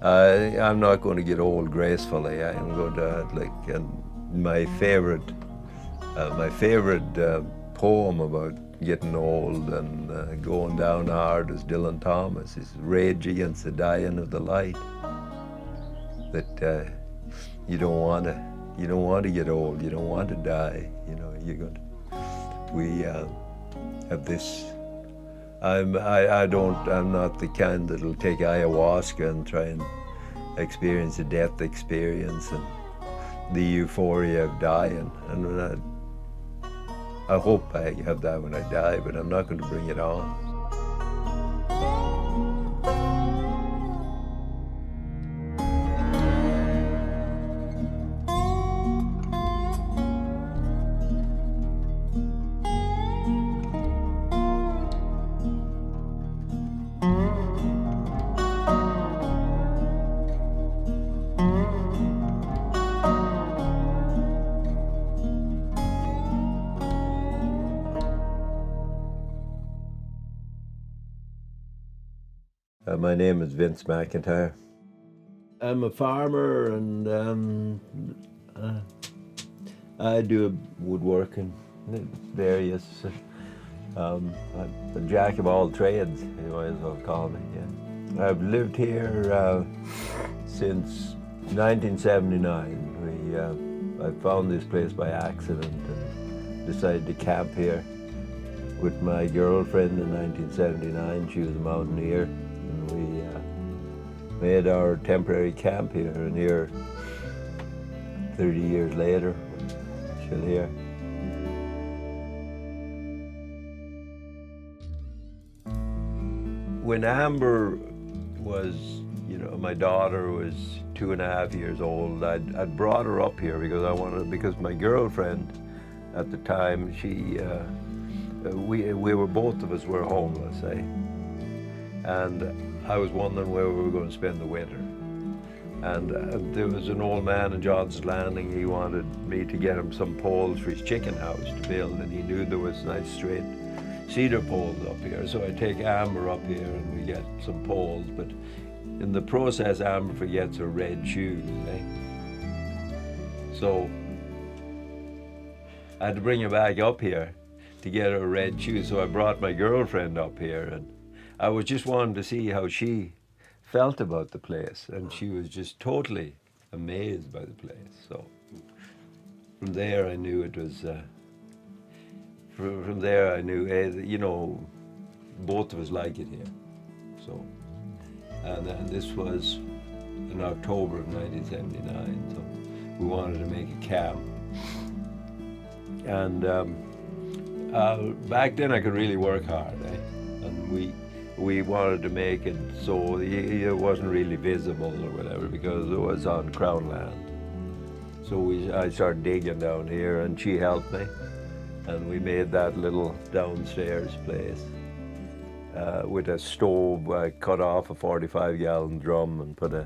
I'm not going to get old gracefully. I'm going to and my favorite poem about getting old and going down hard is Dylan Thomas. Is Rage Against the Dying of the Light. That you don't want to get old. You don't want to die. You know, we have this. I'm not the kind that'll take ayahuasca and try and experience a death experience and the euphoria of dying. And I hope I have that when I die, but I'm not going to bring it on. My name is Vince McIntyre. I'm a farmer and I do woodworking, various. I'm a jack of all trades, you might as well call me. Yeah. I've lived here since 1979. I found this place by accident and decided to camp here with my girlfriend in 1979. She was a mountaineer. We made our temporary camp here, and here, 30 years later, we're still here. When Amber was, my daughter was 2.5 years old, I'd brought her up here because my girlfriend at the time, we were, both of us were homeless, eh? And I was wondering where we were going to spend the winter. And there was an old man in Johnson's Landing. He wanted me to get him some poles for his chicken house to build, and he knew there was nice straight cedar poles up here. So I take Amber up here and we get some poles, but in the process Amber forgets her red shoes, eh? So I had to bring her back up here to get her red shoes. So I brought my girlfriend up here, and I was just wanting to see how she felt about the place, and she was just totally amazed by the place. So from there I knew it was, from there I knew, both of us like it here. So, and this was in October of 1979, so we wanted to make a camp. And back then I could really work hard, eh? And we wanted to make it so it wasn't really visible or whatever, because it was on Crown land. So I started digging down here, and she helped me, and we made that little downstairs place with a stove. I cut off a 45-gallon drum and put a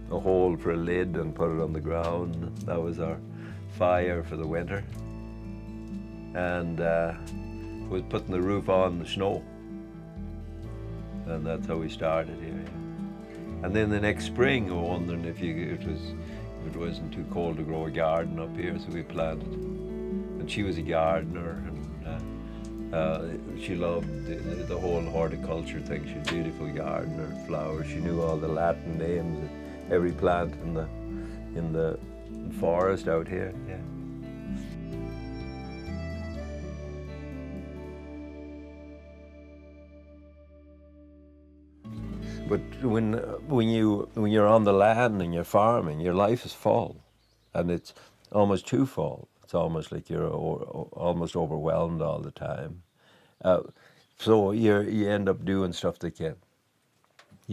hole for a lid and put it on the ground. That was our fire for the winter, and was putting the roof on the snow. And that's how we started here. Yeah. And then the next spring, we were wondering if it wasn't too cold to grow a garden up here, so we planted. And she was a gardener, and she loved the whole horticulture thing. She's a beautiful gardener, flowers. She knew all the Latin names of every plant in the forest out here. Yeah. But when you're on the land and you're farming, your life is full, and it's almost too full. It's almost like you're almost overwhelmed all the time. So you end up doing stuff that you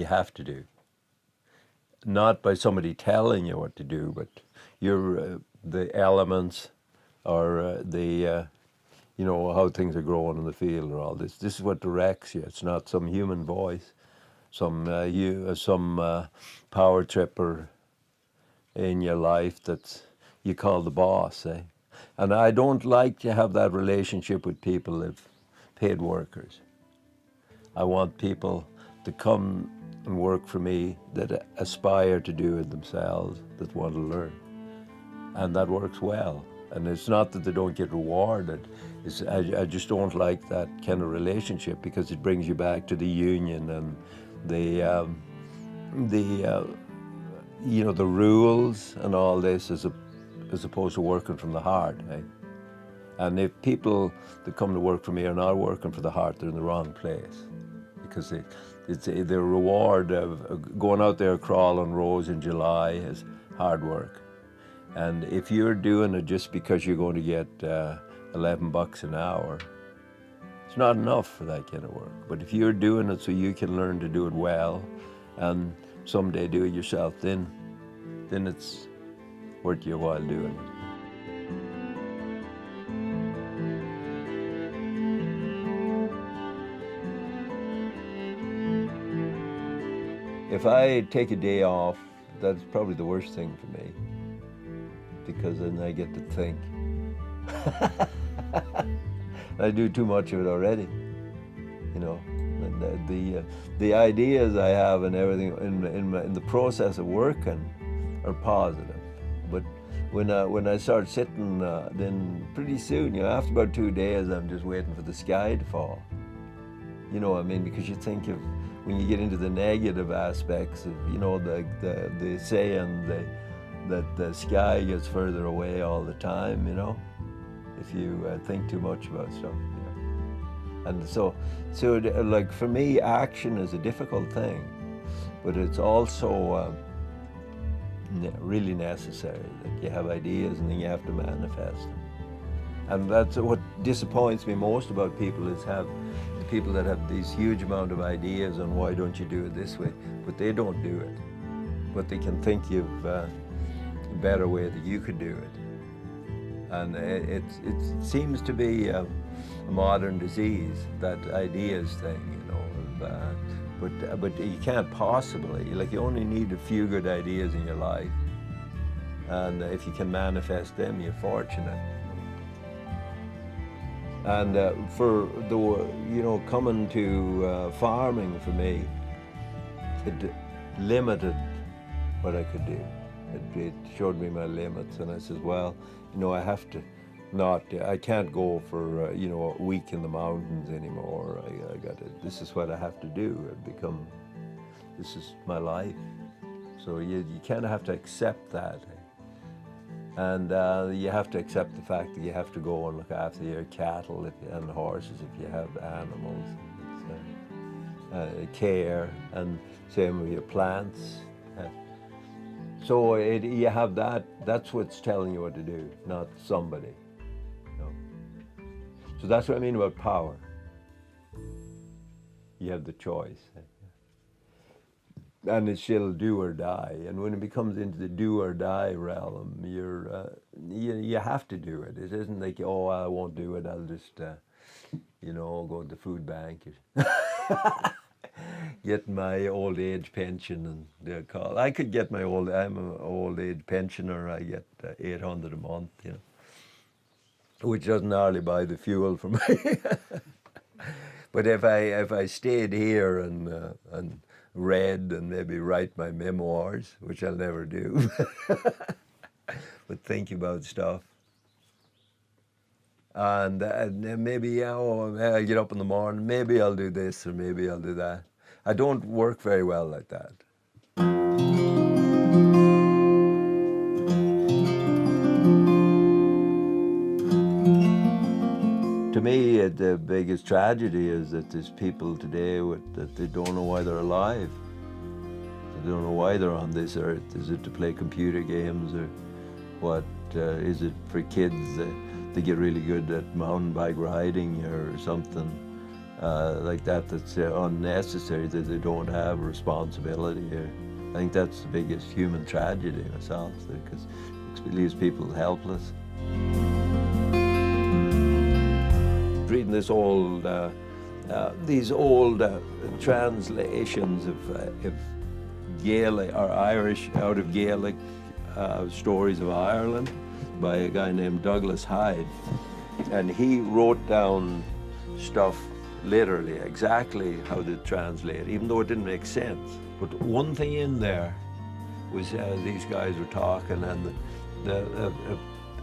have to do, not by somebody telling you what to do, but the elements or how things are growing in the field or all this. This is what directs you. It's not some human voice. Some power tripper in your life that you call the boss, eh? And I don't like to have that relationship with people that paid workers. I want people to come and work for me that aspire to do it themselves, that want to learn. And that works well. And it's not that they don't get rewarded. I just don't like that kind of relationship, because it brings you back to the union and the rules and all this, as opposed to working from the heart. Eh? And if people that come to work for me are not working for the heart, they're in the wrong place, because the reward of going out there crawling rows in July is hard work. And if you're doing it just because you're going to get $11 an hour, it's not enough for that kind of work. But if you're doing it so you can learn to do it well and someday do it yourself, then it's worth your while doing it. If I take a day off, that's probably the worst thing for me, because then I get to think. I do too much of it already, you know. And the ideas I have and everything in the process of working are positive, but when I start sitting, then pretty soon, you know, after about 2 days, I'm just waiting for the sky to fall. You know what I mean? Because you think of, when you get into the negative aspects of, you know, the saying that the sky gets further away all the time, you know, if you think too much about stuff. You know? And so like for me, action is a difficult thing, but it's also really necessary, that you have ideas and then you have to manifest them. And that's what disappoints me most about people, is the people that have these huge amount of ideas on why don't you do it this way, but they don't do it. But they can think you've a better way that you could do it. And it seems to be a modern disease, that ideas thing, you know. But you can't possibly, like, you only need a few good ideas in your life. And if you can manifest them, you're fortunate. And for the, you know, coming to farming for me, it limited what I could do. It showed me my limits, and I said, well, you know, I have to I can't go for, you know, a week in the mountains anymore. I got to, this is what I have to do. This is my life. So you kind of have to accept that. And you have to accept the fact that you have to go and look after your cattle and horses if you have animals. It's, care, and same with your plants. So you have that. That's what's telling you what to do, not somebody. You know? So that's what I mean about power. You have the choice. And it's still do or die. And when it becomes into the do or die realm, you have to do it. It isn't like, oh, I won't do it. I'll just, you know, go to the food bank, get my old age pension, and they'll call. I could get I'm an old age pensioner. I get $800 a month, you know, which doesn't hardly buy the fuel for me. But if I stayed here and read and maybe write my memoirs, which I'll never do, but think about stuff. And maybe, I'll get up in the morning, maybe I'll do this or maybe I'll do that. I don't work very well like that. To me, the biggest tragedy is that there's people today that they don't know why they're alive. They don't know why they're on this earth. Is it to play computer games, or what? Is it for kids to get really good at mountain bike riding or something like that that's unnecessary, that they don't have responsibility? I think that's the biggest human tragedy myself, because it leaves people helpless. Reading this old, these old translations of Gaelic or Irish out of Gaelic stories of Ireland by a guy named Douglas Hyde, and he wrote down stuff literally, exactly how to translate, even though it didn't make sense. But one thing in there was these guys were talking, and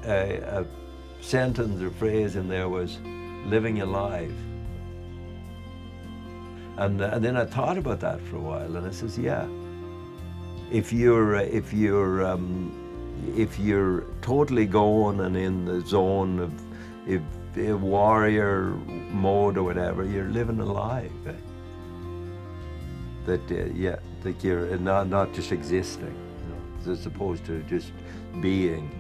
a sentence or phrase in there was "living alive." And then I thought about that for a while, and I says, yeah, if you're totally going and in the zone of a warrior mode or whatever, you're living alive. That yeah, that you're not just existing, as opposed to just being,